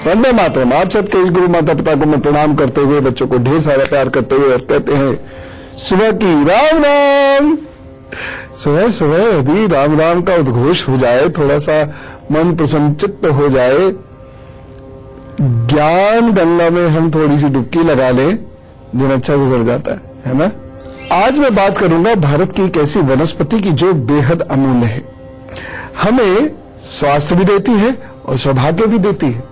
वंदे मातरम। आप सबके इस गुरु माता पिता को मैं प्रणाम करते हुए, बच्चों को ढेर सारा प्यार करते हुए और कहते हैं सुबह की राम राम। सुबह सुबह यदि राम राम का उद्घोष हो जाए, थोड़ा सा मन प्रसन्नचित्त हो जाए, ज्ञान गंगा में हम थोड़ी सी डुबकी लगा लें, दिन अच्छा गुजर जाता है ना। आज मैं बात करूंगा भारत की एक ऐसी वनस्पति की जो बेहद अमूल्य है, हमें स्वास्थ्य भी देती है और सौभाग्य भी देती है।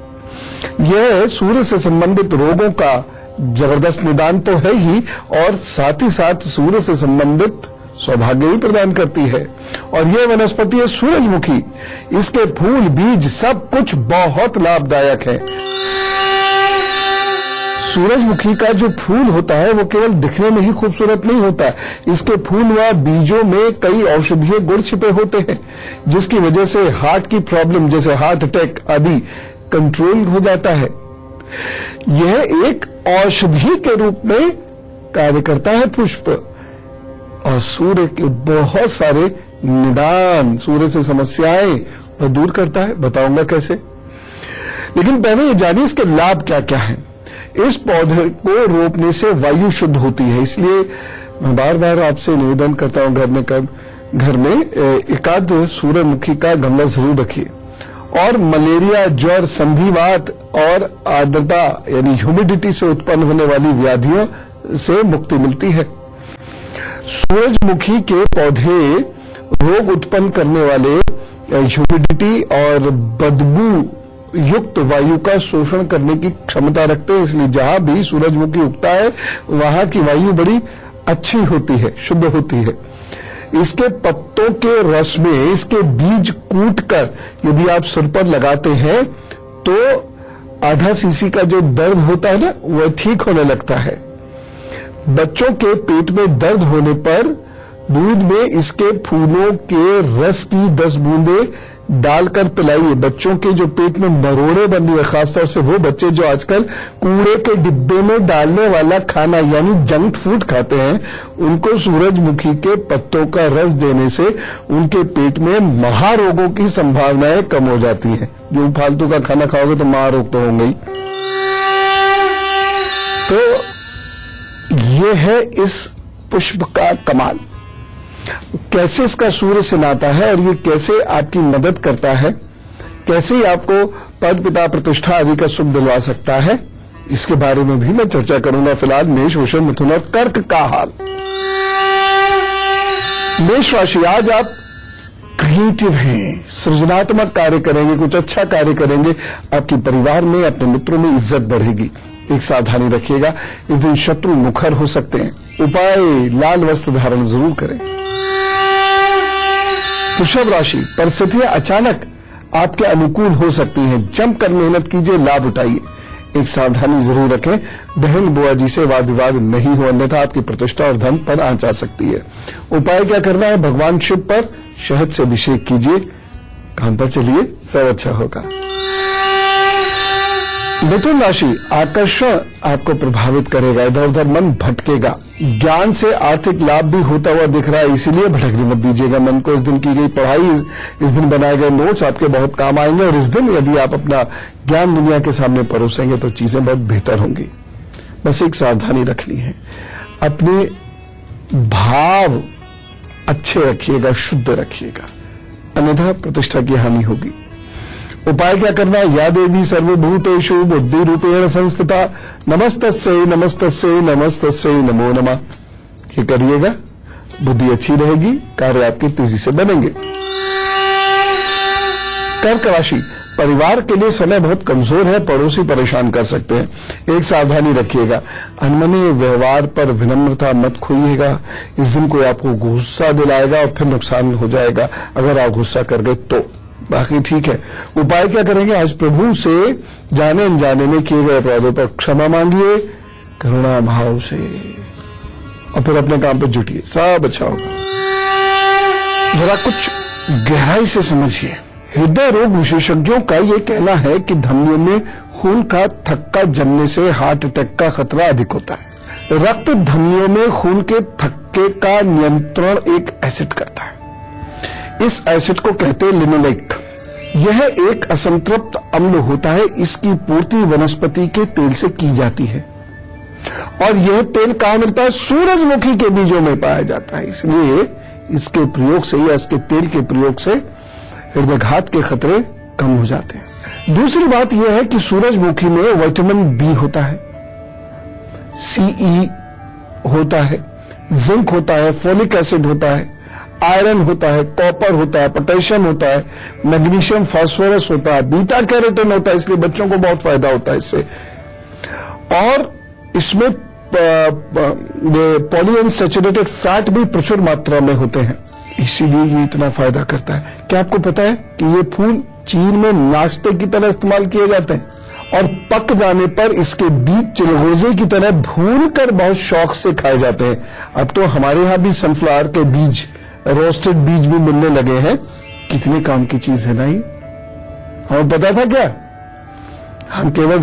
यह सूर्य से संबंधित रोगों का जबरदस्त निदान तो है ही, और साथ ही साथ सूर्य से संबंधित सौभाग्य भी प्रदान करती है। और यह वनस्पति है सूरजमुखी। इसके फूल, बीज सब कुछ बहुत लाभदायक है। सूरजमुखी का जो फूल होता है वो केवल दिखने में ही खूबसूरत नहीं होता, इसके फूल व बीजों में कई औषधीय गुण छिपे होते हैं, जिसकी वजह से हार्ट की प्रॉब्लम जैसे हार्ट अटैक आदि कंट्रोल हो जाता है। यह एक औषधि के रूप में कार्य करता है पुष्प, और सूर्य के बहुत सारे निदान, सूर्य से समस्याएं वो दूर करता है। बताऊंगा कैसे, लेकिन पहले ये जानिए इसके लाभ क्या क्या हैं। इस पौधे को रोपने से वायु शुद्ध होती है, इसलिए मैं बार बार आपसे निवेदन करता हूं घर में एकाध सूरजमुखी का गमला जरूर रखिए। और मलेरिया, ज्वर, संधिवात और आर्द्रता यानी ह्यूमिडिटी से उत्पन्न होने वाली व्याधियों से मुक्ति मिलती है। सूरजमुखी के पौधे रोग उत्पन्न करने वाले ह्यूमिडिटी और बदबू युक्त वायु का शोषण करने की क्षमता रखते हैं, इसलिए जहां भी सूरजमुखी उगता है वहां की वायु बड़ी अच्छी होती है, शुद्ध होती है। इसके पत्तों के रस में इसके बीज कूटकर यदि आप सिर पर लगाते हैं तो आधा सीसी का जो दर्द होता है ना, वह ठीक होने लगता है। बच्चों के पेट में दर्द होने पर दूध में इसके फूलों के रस की 10 बूंदें डालकर पिलाइए। बच्चों के जो पेट में मरोड़े बन रही है, खासतौर से वो बच्चे जो आजकल कूड़े के डिब्बे में डालने वाला खाना यानी जंक फूड खाते हैं, उनको सूरजमुखी के पत्तों का रस देने से उनके पेट में महारोगों की संभावनाएं कम हो जाती हैं। जो फालतू का खाना खाओगे तो महारोग तो होंगे ही। तो ये है इस पुष्प का कमाल। कैसे इसका सूर्य से नाता है और ये कैसे आपकी मदद करता है, कैसे ही आपको पद, पिता, प्रतिष्ठा आदि का सुख दिलवा सकता है, इसके बारे में भी मैं चर्चा करूंगा। फिलहाल मेष, वृषभ, मिथुन और कर्क का हाल। मेष राशि, आज आप क्रिएटिव हैं, सृजनात्मक कार्य करेंगे, कुछ अच्छा कार्य करेंगे, आपकी परिवार में, अपने मित्रों में इज्जत बढ़ेगी। एक सावधानी रखिएगा, इस दिन शत्रु मुखर हो सकते हैं। उपाय, लाल वस्त्र धारण जरूर करें। वृषभ राशि, परिस्थितियां अचानक आपके अनुकूल हो सकती हैं, जमकर मेहनत कीजिए, लाभ उठाइए। एक सावधानी जरूर रखें, बहन बुआ जी से वाद विवाद नहीं हो, अन्यथा आपकी प्रतिष्ठा और धन पर आंच आ सकती है। उपाय क्या करना है, भगवान शिव पर शहद से अभिषेक कीजिए, काम पर चलिए, सब अच्छा होगा। मिथुन राशि, आकर्षण आपको प्रभावित करेगा, इधर उधर मन भटकेगा। ज्ञान से आर्थिक लाभ भी होता हुआ दिख रहा है, इसीलिए भटकने मत दीजिएगा मन को। इस दिन की गई पढ़ाई, इस दिन बनाए गए नोट्स आपके बहुत काम आएंगे, और इस दिन यदि आप अपना ज्ञान दुनिया के सामने परोसेंगे तो चीजें बहुत बेहतर होंगी। बस एक सावधानी रखनी है, अपने भाव अच्छे रखिएगा, शुद्ध रखिएगा, अन्यथा प्रतिष्ठा की हानि होगी। उपाय क्या करना है, या देवी सर्वभूतेषु बुद्धि रूपेण संस्थिता नमस्तस्यै नमस्तस्यै नमस्तस्यै नमो नमः। ये करिएगा, बुद्धि अच्छी रहेगी, कार्य आपके तेजी से बनेंगे। कर्क राशि, परिवार के लिए समय बहुत कमजोर है, पड़ोसी परेशान कर सकते हैं। एक सावधानी रखिएगा, अनमने व्यवहार पर विनम्रता मत खोइएगा। इस दिन कोई आपको गुस्सा दिलाएगा और फिर नुकसान हो जाएगा अगर आप गुस्सा कर गए तो। बाकी ठीक है। उपाय क्या करेंगे, आज प्रभु से जाने अनजाने में किए गए अपराधों पर क्षमा मांगिए करुणा भाव से, और फिर अपने काम पर जुटिए, सब अच्छा होगा। जरा कुछ गहराई से समझिए। हृदय रोग विशेषज्ञों का यह कहना है कि धमनियों में खून का थक्का जमने से हार्ट अटैक का खतरा अधिक होता है। रक्त धमनियों में खून के थक्के के का नियंत्रण एक एसिड करता है। इस एसिड को कहते हैं लिनोलेक। यह एक असंतृप्त अम्ल होता है। इसकी पूर्ति वनस्पति के तेल से की जाती है और यह तेल कहां मिलता है? सूरजमुखी के बीजों में पाया जाता है। इसलिए इसके प्रयोग से या इसके तेल के प्रयोग से हृदयघात के खतरे कम हो जाते हैं। दूसरी बात यह है कि सूरजमुखी में विटामिन बी होता है, सीई होता है, जिंक होता है, फोलिक एसिड होता है, आयरन होता है, कॉपर होता है, पोटेशियम होता है, मैग्नीशियम, फास्फोरस होता है, बीटा कैरोटीन होता है। इसलिए बच्चों को बहुत फायदा होता है इससे। और इसमें पॉलीअनसैचुरेटेड फैट भी प्रचुर मात्रा में होते हैं, इसीलिए ये इतना फायदा करता है। क्या आपको पता है कि ये फूल चीन में नाश्ते की तरह इस्तेमाल किए जाते हैं और पक जाने पर इसके बीज चिलगोजे की तरह भूनकर बहुत शौक से खाए जाते हैं। अब तो हमारे यहां भी सनफ्लावर के बीज, रोस्टेड बीज भी मिलने लगे हैं। कितने काम की चीज है ना ये। हमें पता था क्या? हम केवल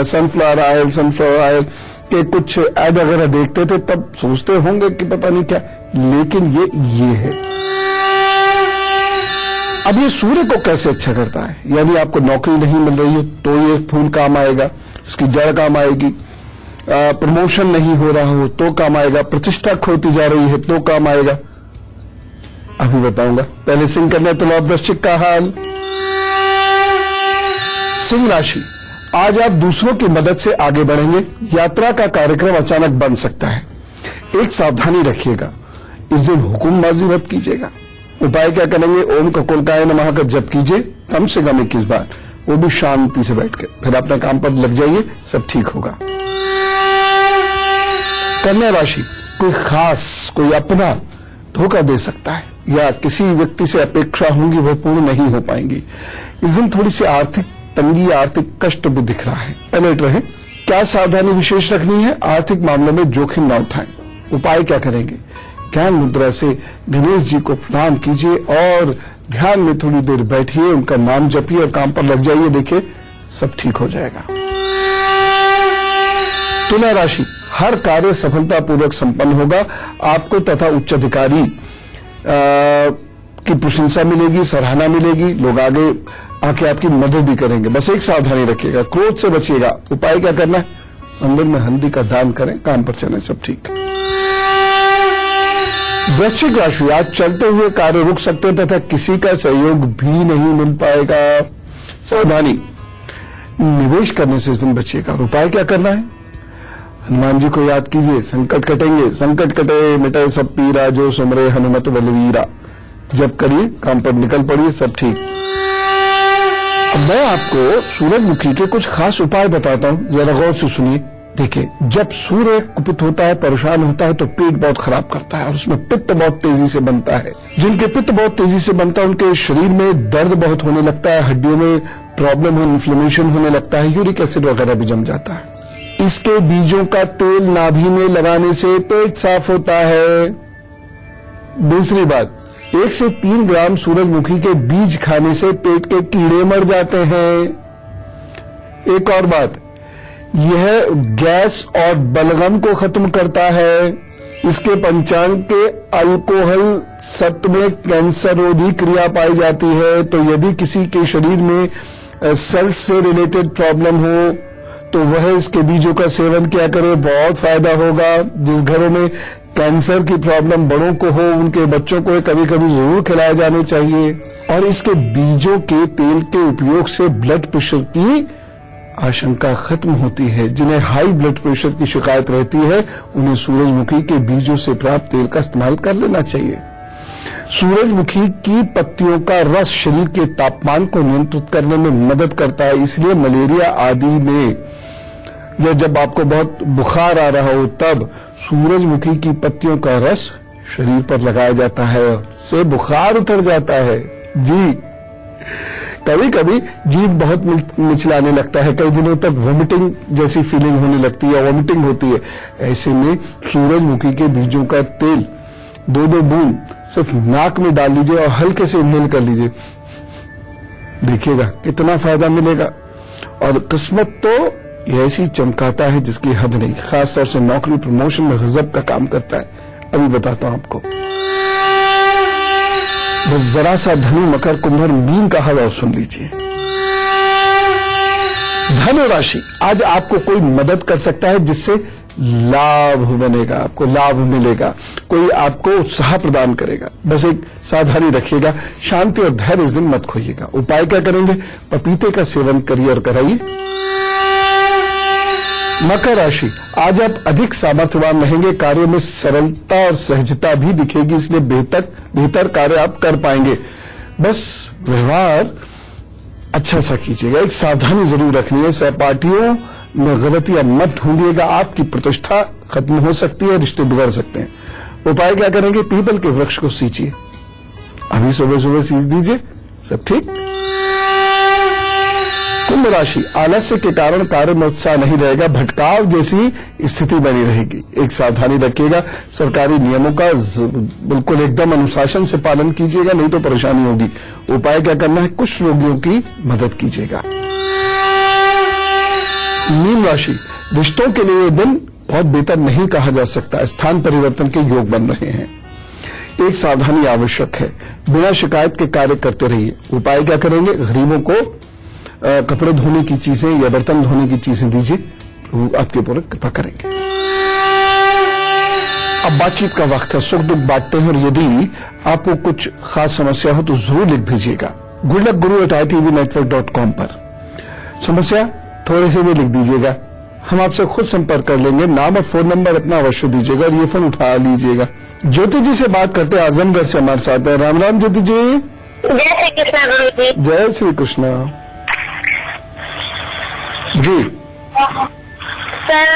सनफ्लावर ऑयल के कुछ ऐड वगैरह देखते थे, तब सोचते होंगे कि पता नहीं क्या, लेकिन ये है। अब ये सूर्य को कैसे अच्छा करता है? यानी आपको नौकरी नहीं मिल रही है तो ये फूल काम आएगा, उसकी जड़ काम आएगी। प्रमोशन नहीं हो रहा हो तो काम आएगा, प्रतिष्ठा खोती जा रही है तो काम आएगा। अभी बताऊंगा, पहले सिंह कन्या तुला वृश्चिक का हाल। सिंह राशि, आज आप दूसरों की मदद से आगे बढ़ेंगे। यात्रा का कार्यक्रम अचानक बन सकता है। एक सावधानी रखिएगा, इस दिन हुक्मबाजी मत कीजिएगा। उपाय क्या करेंगे? ओम ककुलकाय नमः का जप कीजिए कम से कम 21 बार, वो भी शांति से बैठ के। फिर अपने काम पर लग जाइए, सब ठीक होगा। कन्या राशि, कोई खास, कोई अपना धोखा दे सकता है या किसी व्यक्ति से अपेक्षा होंगी वो पूर्ण नहीं हो पाएंगी। इस दिन थोड़ी सी आर्थिक तंगी, आर्थिक कष्ट भी दिख रहा है, अलर्ट रहें। क्या सावधानी विशेष रखनी है? आर्थिक मामलों में जोखिम न उठाएं। उपाय क्या करेंगे? ज्ञान मुद्रा से गणेश जी को प्रणाम कीजिए और ध्यान में थोड़ी देर बैठिए, उनका नाम जपिए और काम पर लग जाइए, देखिए सब ठीक हो जाएगा। तुला राशि, हर कार्य सफलतापूर्वक संपन्न होगा। आपको तथा उच्च अधिकारी की प्रशंसा मिलेगी, सराहना मिलेगी, लोग आगे आके आपकी मदद भी करेंगे। बस एक सावधानी रखिएगा, क्रोध से बचिएगा। उपाय क्या करना है? मंदिर में हल्दी का दान करें, काम पर चलें, सब ठीक। वृश्चिक राशि, आज चलते हुए कार्य रुक सकते हैं तथा किसी का सहयोग भी नहीं मिल पाएगा। सावधानी, निवेश करने से इस दिन बचिएगा। उपाय क्या करना है? हनुमान जी को याद कीजिए, संकट कटेंगे। संकट कटे मिटे सब पीरा, जो सुमरे हनुमत बलवीरा। जब करिए, काम पर निकल पड़िए, सब ठीक। अब मैं आपको सूरजमुखी के कुछ खास उपाय बताता हूं, जरा गौर से सुनिए। देखिए, जब सूर्य कुपित होता है, परेशान होता है, तो पेट बहुत खराब करता है और उसमें पित्त बहुत तेजी से बनता है। जिनके पित्त बहुत तेजी से बनता है उनके शरीर में दर्द बहुत होने लगता है, हड्डियों में प्रॉब्लम, इन्फ्लेमेशन होने लगता है, यूरिक एसिड वगैरह भी जम जाता है। इसके बीजों का तेल नाभि में लगाने से पेट साफ होता है। दूसरी बात, 1 से 3 ग्राम सूरजमुखी के बीज खाने से पेट के कीड़े मर जाते हैं। एक और बात, यह गैस और बलगम को खत्म करता है। इसके पंचांग के अल्कोहल सत्व में कैंसर रोधी क्रिया पाई जाती है। तो यदि किसी के शरीर में सेल्स से रिलेटेड प्रॉब्लम हो तो वह इसके बीजों का सेवन किया करे, बहुत फायदा होगा। जिस घरों में कैंसर की प्रॉब्लम बड़ों को हो, उनके बच्चों को कभी कभी जरूर खिलाए जाने चाहिए। और इसके बीजों के तेल के उपयोग से ब्लड प्रेशर की आशंका खत्म होती है। जिन्हें हाई ब्लड प्रेशर की शिकायत रहती है, उन्हें सूरजमुखी के बीजों से प्राप्त तेल का इस्तेमाल कर लेना चाहिए। सूरजमुखी की पत्तियों का रस शरीर के तापमान को नियंत्रित करने में मदद करता है। इसलिए मलेरिया आदि में या जब आपको बहुत बुखार आ रहा हो, तब सूरजमुखी की पत्तियों का रस शरीर पर लगाया जाता है, से बुखार उतर जाता है। जी, कभी कभी जीभ बहुत मिचलाने लगता है, कई दिनों तक वोमिटिंग जैसी फीलिंग होने लगती है, वोमिटिंग होती है। ऐसे में सूरजमुखी के बीजों का तेल 2-2 बूंद सिर्फ नाक में डाल लीजिए और हल्के से इनहेल कर लीजिए, देखिएगा कितना फायदा मिलेगा। और किस्मत तो ऐसी चमकाता है जिसकी हद नहीं। खासतौर से नौकरी प्रमोशन में गजब का काम करता है। अभी बताता हूं आपको। बस जरा सा धनु, मकर, कुंभ, मीन का हाल और सुन लीजिए। धनु राशि, आज आपको कोई मदद कर सकता है जिससे लाभ बनेगा, आपको लाभ मिलेगा, कोई आपको उत्साह प्रदान करेगा। बस एक सावधानी रखिएगा, शांति और धैर्य इस दिन मत खोइएगा। उपाय क्या करेंगे? पपीते का सेवन करिए और कराइए। मकर राशि, आज आप अधिक सामर्थ्यवान रहेंगे, कार्य में सरलता और सहजता भी दिखेगी, इसलिए बेहतर कार्य आप कर पाएंगे। बस व्यवहार अच्छा सा कीजिएगा, एक सावधानी जरूर रखनी है। सहपाठियों में गलतियां मत ढूंढिएगा, आपकी प्रतिष्ठा खत्म हो सकती है, रिश्ते बिगड़ सकते हैं। उपाय क्या करेंगे? पीपल के वृक्ष को सींचिए, अभी सुबह सुबह सींच दीजिए, सब ठीक। कुंभ राशि, आलस्य के कारण कार्य में उत्साह नहीं रहेगा, भटकाव जैसी स्थिति बनी रहेगी। एक सावधानी रखिएगा, सरकारी नियमों का बिल्कुल एकदम अनुशासन से पालन कीजिएगा, नहीं तो परेशानी होगी। उपाय क्या करना है? कुछ रोगियों की मदद कीजिएगा। मीन राशि, रिश्तों के लिए यह दिन बहुत बेहतर नहीं कहा जा सकता, स्थान परिवर्तन के योग बन रहे हैं। एक सावधानी आवश्यक है, बिना शिकायत के कार्य करते रहिए। उपाय क्या करेंगे? गरीबों को कपड़े धोने की चीजें या बर्तन धोने की चीजें दीजिए, आपके ऊपर कृपा करेंगे। अब बातचीत का वक्त है, सुख दुख बांटते हैं, और यदि आपको कुछ खास समस्या हो तो जरूर लिख भेजिएगा goodluckguru@itvnetwork.com पर। समस्या थोड़े से भी लिख दीजिएगा, हम आपसे खुद संपर्क कर लेंगे। नाम और फोन नंबर अपना अवश्य दीजिएगा और ये फोन उठा लीजिएगा। ज्योति जी से बात करते हैं, आजमगढ़ से हमारे साथ है। राम राम ज्योति जी। जय श्री कृष्ण गुरु जी। जय श्री कृष्ण जी। सर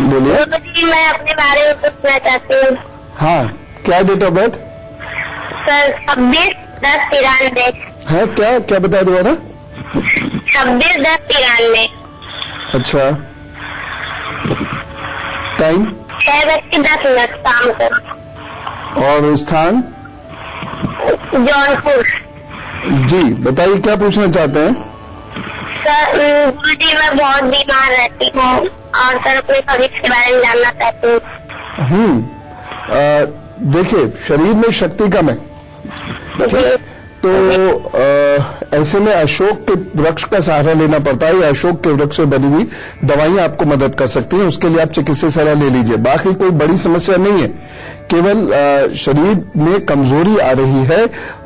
बोलिए। गुरु जी, मैं अपने बारे में पूछना चाहती हूँ। हाँ, क्या डेट ऑफ बर्थ? सर 26/10/93। है क्या बता दोबारा? 26/10/93। अच्छा, टाइम? 6:10 शाम को। और स्थान? जौनपुर। जी बताइए, क्या पूछना चाहते हैं? सर गुरु जी, मैं बहुत बीमार रहती हूँ और सर अपने भविष्य के बारे में जानना चाहती हूँ। देखिए, शरीर में शक्ति कम है, तो ऐसे में अशोक के वृक्ष का सहारा लेना पड़ता है, या अशोक के वृक्ष से बनी हुई दवाइयां आपको मदद कर सकती हैं। उसके लिए आप चिकित्सक सलाह ले लीजिए। बाकी कोई बड़ी समस्या नहीं है, केवल शरीर में कमजोरी आ रही है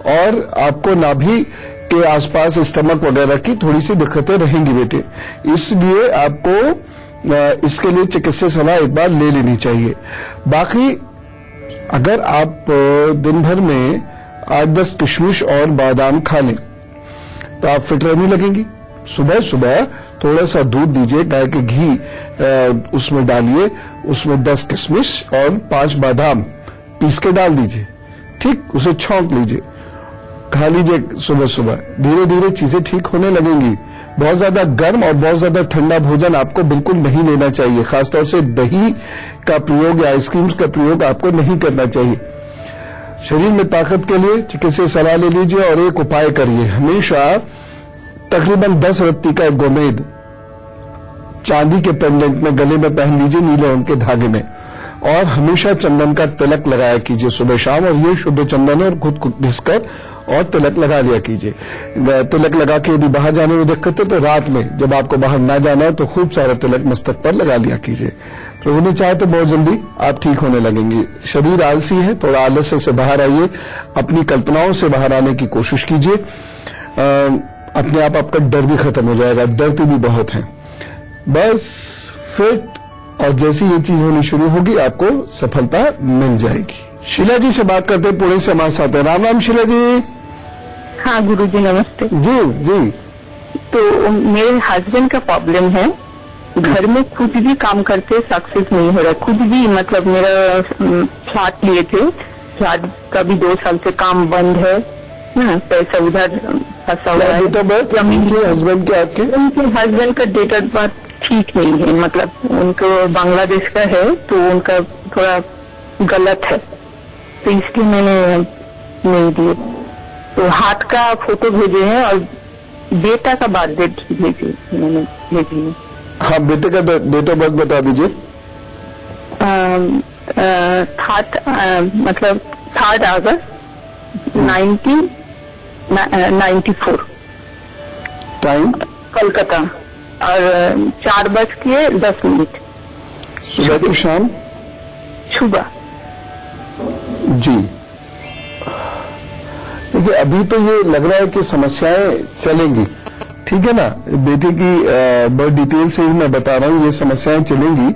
और आपको नाभि के आसपास स्टमक वगैरह की थोड़ी सी दिक्कतें रहेंगी बेटे, इसलिए आपको इसके लिए चिकित्सक सलाह एक बार ले लेनी चाहिए। बाकी अगर आप दिन भर में 8-10 किशमिश और बादाम खा लें तो आप फिट रहने लगेंगी। सुबह सुबह थोड़ा सा दूध दीजिए, गाय के घी उसमें डालिए, उसमें 10 किशमिश और 5 बादाम पीस के डाल दीजिए, ठीक, उसे छौंक लीजिए, खा लीजिए सुबह सुबह। धीरे धीरे चीजें ठीक होने लगेंगी। बहुत ज्यादा गर्म और बहुत ज्यादा ठंडा भोजन आपको बिल्कुल नहीं लेना चाहिए, खासतौर से दही का प्रयोग या आइसक्रीम्स का प्रयोग आपको नहीं करना चाहिए। शरीर में ताकत के लिए चिकित्सक सलाह ले लीजिए और एक उपाय करिए, हमेशा तकरीबन 10 रत्ती का एक गोमेद चांदी के पेंडेंट में गले में पहन लीजिए, नीले रंग के धागे में, और हमेशा चंदन का तिलक लगाया कीजिए सुबह शाम, और ये शुद्ध चंदन है और खुद को घिसकर और तिलक लगा लिया कीजिए। तिलक लगा के यदि बाहर जाने में दिक्कत है तो रात में जब आपको बाहर ना जाना है तो खूब सारा तिलक मस्तक पर लगा लिया कीजिए। प्रभु ने चाहे तो बहुत जल्दी आप ठीक होने लगेंगे। शरीर आलसी है, थोड़ा आलस्य से बाहर आइए, अपनी कल्पनाओं से बाहर आने की कोशिश कीजिए, अपने आप आपका डर भी खत्म हो जाएगा, डरते भी बहुत हैं। बस फिट और जैसी ये चीज होनी शुरू होगी आपको सफलता मिल जाएगी। शीला जी से बात करते हैं, पुणे से हमारे साथ है। राम राम शीला जी। हाँ गुरु जी नमस्ते। जी जी। तो मेरे हस्बैंड का प्रॉब्लम है, घर में कुछ भी काम करते सक्सेस नहीं हो रहा, कुछ भी, मतलब मेरा फ्लैट लिए थे, फ्लैट का भी 2 साल से काम बंद है ना, पैसा उधर फंसा हुआ है। हस्बैंड के आपके? उनके हस्बैंड का डेट ऑफ बर्थ ठीक नहीं है, मतलब उनको बांग्लादेश का है तो उनका थोड़ा गलत है, तो इसलिए मैंने नहीं दिए। तो हाथ का फोटो भेजे हैं और बेटा का बर्थ डेट मैंने भेजी है। हाँ, बेटे का डेट ऑफ बर्थ बता दीजिए। मतलब 3 अगस्त 1994 टाइम कोलकाता, और 4:10 सुबह की शाम। सुबह। जी देखिए, अभी तो ये लग रहा है कि समस्याएं चलेंगी, ठीक है ना। बेटी की बर्थ डिटेल से ही मैं बता रहा हूं, ये समस्याएं चलेंगी।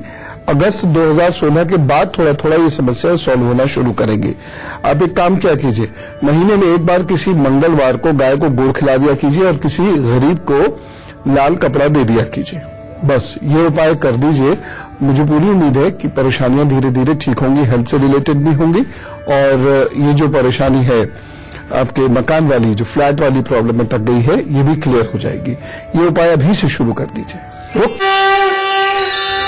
अगस्त 2016 के बाद थोड़ा थोड़ा ये समस्याएं सॉल्व होना शुरू करेंगी। आप एक काम क्या कीजिए, महीने में एक बार किसी मंगलवार को गाय को गुड़ खिला दिया कीजिए और किसी गरीब को लाल कपड़ा दे दिया कीजिए। बस ये उपाय कर दीजिए। मुझे पूरी उम्मीद है कि परेशानियां धीरे धीरे ठीक होंगी, हेल्थ से रिलेटेड भी होंगी, और ये जो परेशानी है आपके मकान वाली, जो फ्लैट वाली प्रॉब्लम में तक गई है, ये भी क्लियर हो जाएगी। ये उपाय अभी से शुरू कर दीजिए।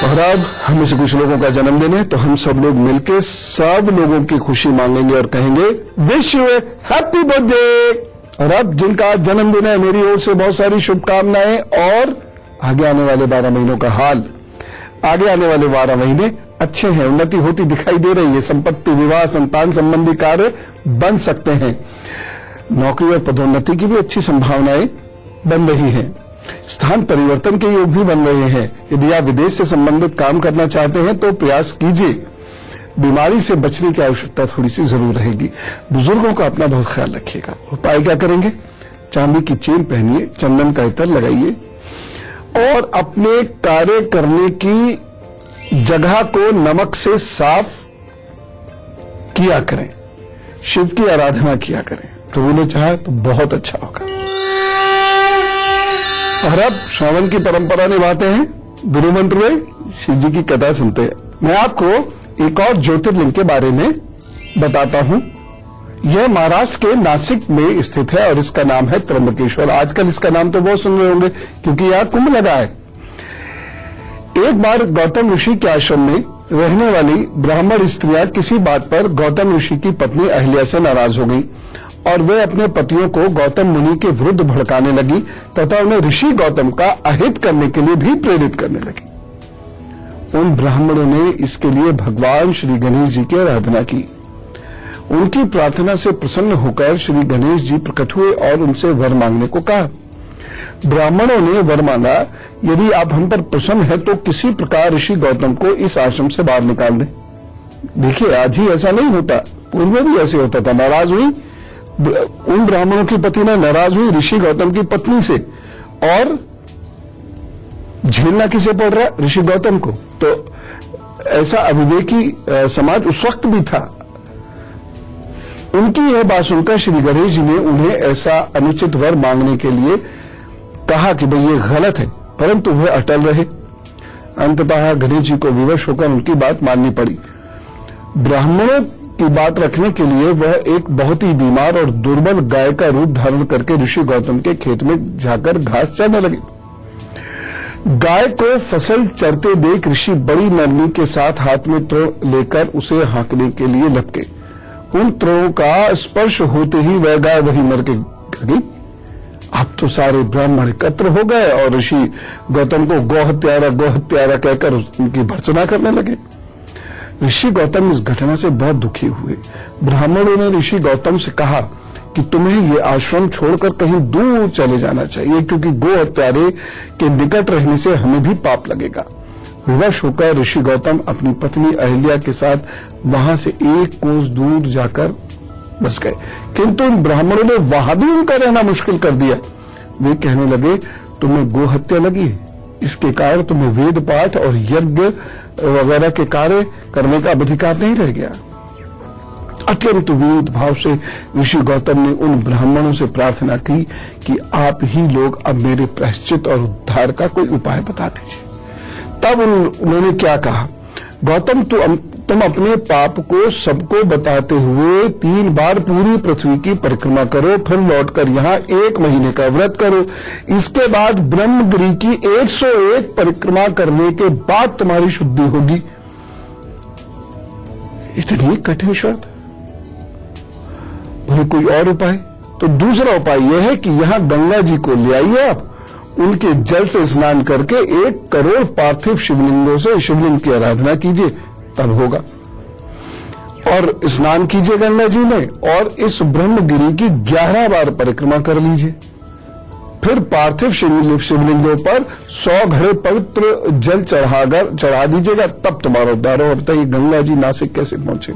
और अब हमें से कुछ लोगों का जन्मदिन है, तो हम सब लोग मिलकर सब लोगों की खुशी मांगेंगे और कहेंगे विश यू हैप्पी बर्थडे। और अब जिनका जन्मदिन है, मेरी ओर से बहुत सारी शुभकामनाएं, और आगे आने वाले 12 महीनों का हाल। आगे आने वाले 12 महीने अच्छे हैं, उन्नति होती दिखाई दे रही है, संपत्ति, विवाह, संतान संबंधी कार्य बन सकते हैं, नौकरी और पदोन्नति की भी अच्छी संभावनाएं बन रही हैं, स्थान परिवर्तन के योग भी बन रहे हैं। यदि आप विदेश से संबंधित काम करना चाहते हैं तो प्रयास कीजिए। बीमारी से बचने की आवश्यकता थोड़ी सी जरूर रहेगी। बुजुर्गों का अपना बहुत ख्याल रखिएगा। उपाय क्या करेंगे, चांदी की चेन पहनिए, चंदन का इत्र लगाइए और अपने कार्य करने की जगह को नमक से साफ किया करें, शिव की आराधना किया करें। प्रभु ने चाहा तो बहुत अच्छा होगा। और अब श्रावण की परंपरा निभाते हैं, गुरु मंत्र में शिव जी की कथा सुनते हैं। मैं आपको एक और ज्योतिर्लिंग के बारे में बताता हूं। यह महाराष्ट्र के नासिक में स्थित है और इसका नाम है त्र्यंबकेश्वर। आजकल इसका नाम तो बहुत सुन रहे होंगे क्योंकि यहां कुंभ लगा है। एक बार गौतम ऋषि के आश्रम में रहने वाली ब्राह्मण स्त्रियां किसी बात पर गौतम ऋषि की पत्नी अहिल्या से नाराज हो गई और वे अपने पतियों को गौतम मुनि के विरुद्ध भड़काने लगी तथा उन्हें ऋषि गौतम का अहित करने के लिए भी प्रेरित करने लगी। उन ब्राह्मणों ने इसके लिए भगवान श्री गणेश जी की आराधना की। उनकी प्रार्थना से प्रसन्न होकर श्री गणेश जी प्रकट हुए और उनसे वर मांगने को कहा। ब्राह्मणों ने वर मांगा, यदि आप हम पर प्रसन्न है तो किसी प्रकार ऋषि गौतम को इस आश्रम से बाहर निकाल दें। देखिए, आज ही ऐसा नहीं होता, पूर्व में भी ऐसे होता था। नाराज हुई उन ब्राह्मणों की पत्नी ने नाराज हुई ऋषि गौतम की पत्नी से, और झेलना किसे पड़ रहा, ऋषि गौतम को। तो ऐसा अविवेकी समाज उस वक्त भी था। उनकी यह बात सुनकर श्री गणेश जी ने उन्हें ऐसा अनुचित वर मांगने के लिए कहा कि भाई ये गलत है, परंतु वे अटल रहे। अंततः गणेश जी को विवश होकर उनकी बात माननी पड़ी। ब्राह्मणों की बात रखने के लिए वह एक बहुत ही बीमार और दुर्बल गाय का रूप धारण करके ऋषि गौतम के खेत में जाकर घास चरने लगे। गाय को फसल चरते देख ऋषि बड़ी नरमी के साथ हाथ में त्रों लेकर उसे हाँकने के लिए लपके। उन त्रों का स्पर्श होते ही वह गाय वहीं मर के गिर गई। अब तो सारे ब्राह्मण एकत्र हो गए और ऋषि गौतम को गोहत्यारा कहकर उनकी भर्त्सना करने लगे। ऋषि गौतम इस घटना से बहुत दुखी हुए। ब्राह्मणों ने ऋषि गौतम से कहा कि तुम्हें ये आश्रम छोड़कर कहीं दूर चले जाना चाहिए, क्योंकि गो हत्यारे के निकट रहने से हमें भी पाप लगेगा। विवश होकर ऋषि गौतम अपनी पत्नी अहिल्या के साथ वहां से 1 कोस दूर जाकर बस गए, किंतु उन ब्राह्मणों ने वहां भी उनका रहना मुश्किल कर दिया। वे कहने लगे, तुम्हें गो हत्या लगी है, इसके कारण तुम्हें वेद पाठ और यज्ञ वगैरह के कार्य करने का अधिकार नहीं रह गया। अत्यंत विरोध भाव से ऋषि गौतम ने उन ब्राह्मणों से प्रार्थना की कि आप ही लोग अब मेरे प्रायश्चित और उद्धार का कोई उपाय बता दीजिए। तब उन्होंने क्या कहा, गौतम तुम अपने पाप को सबको बताते हुए 3 बार पूरी पृथ्वी की परिक्रमा करो, फिर लौटकर यहाँ 1 महीने का व्रत करो। इसके बाद ब्रह्मगिरी की 101 परिक्रमा करने के बाद तुम्हारी शुद्धि होगी। इतनी कठिन शर्त, बोले कोई और उपाय? तो दूसरा उपाय यह है कि यहां गंगा जी को ले आइए, आप उनके जल से स्नान करके 1 करोड़ पार्थिव शिवलिंगों से शिवलिंग की आराधना कीजिए। तब होगा। और स्नान कीजिए गंगा जी में और इस ब्रह्मगिरी की 11 बार परिक्रमा कर लीजिए। फिर पार्थिव शिवलिंगों पर 100 घड़े पवित्र जल चढ़ा दीजिएगा, तब तुम्हारा उद्धार हो। बताइए गंगा जी नासिक कैसे पहुंचे?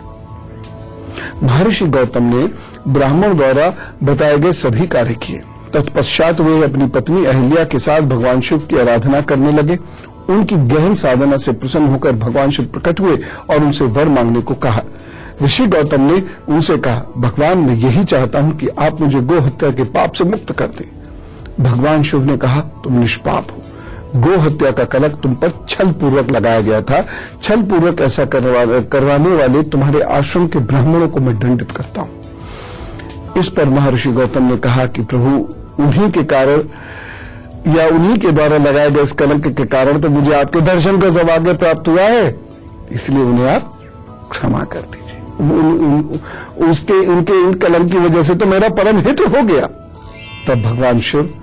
महर्षि गौतम ने ब्राह्मण द्वारा बताए गए सभी कार्य किए। तत्पश्चात वे अपनी पत्नी अहिल्या के साथ भगवान शिव की आराधना करने लगे। उनकी गहन साधना से प्रसन्न होकर भगवान शिव प्रकट हुए और उनसे वर मांगने को कहा। ऋषि गौतम ने उनसे कहा, भगवान मैं यही चाहता हूं कि आप मुझे गो हत्या के पाप से मुक्त कर दें। भगवान शिव ने कहा, तुम निष्पाप हो। गो हत्या का कलंक तुम पर छल पूर्वक लगाया गया था। छल पूर्वक ऐसा करवाने वाले तुम्हारे आश्रम के ब्राह्मणों को मैं दंडित करता हूं। इस पर महर्षि गौतम ने कहा कि प्रभु, उन्हीं के कारण या उन्हीं के द्वारा लगाए गए इस कलंक के कारण तो मुझे आपके दर्शन का सौभाग्य प्राप्त हुआ है, इसलिए उन्हें आप क्षमा कर दीजिए। उनके इन कलंक की वजह से तो मेरा परम हित हो गया। तब भगवान शिव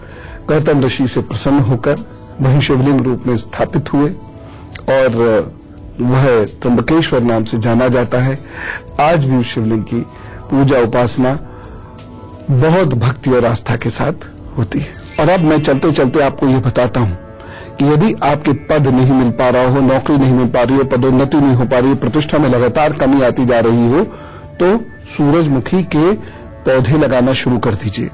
गौतम ऋषि से प्रसन्न होकर वहीं शिवलिंग रूप में स्थापित हुए और वह त्र्यंबकेश्वर नाम से जाना जाता है। आज भी उस शिवलिंग की पूजा उपासना बहुत भक्ति और आस्था के साथ होती है। और अब मैं चलते चलते आपको यह बताता हूं कि यदि आपके पद नहीं मिल पा रहा हो, नौकरी नहीं मिल पा रही हो, पदोन्नति नहीं हो पा रही हो, प्रतिष्ठा में लगातार कमी आती जा रही हो, तो सूरजमुखी के पौधे लगाना शुरू कर दीजिए।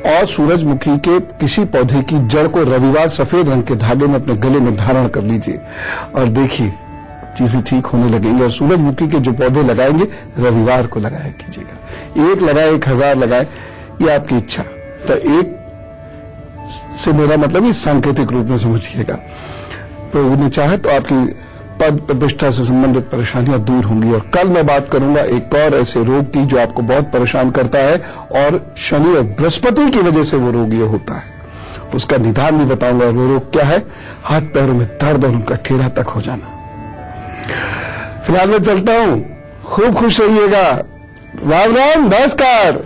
और सूरजमुखी के किसी पौधे की जड़ को रविवार सफेद रंग के धागे में अपने गले में धारण कर लीजिए और देखिए चीजें ठीक होने लगेंगी। और सूरजमुखी के जो पौधे लगाएंगे रविवार को लगाया कीजिएगा। 1 लगाए 1000 लगाए, ये आपकी इच्छा। तो एक से मेरा मतलब ये सांकेतिक रूप में समझिएगा। तो उन्हें चाहे तो आपकी पद प्रतिष्ठा से संबंधित परेशानियां दूर होंगी। और कल मैं बात करूंगा एक और ऐसे रोग की जो आपको बहुत परेशान करता है और शनि और बृहस्पति की वजह से वो रोग ये होता है। उसका निदान भी बताऊंगा। वो रोग क्या है? हाथ पैरों में दर्द और उनका ठेढ़ा तक हो जाना। फिलहाल मैं चलता हूं। खूब खुश रहिएगा। राम राम, नमस्कार।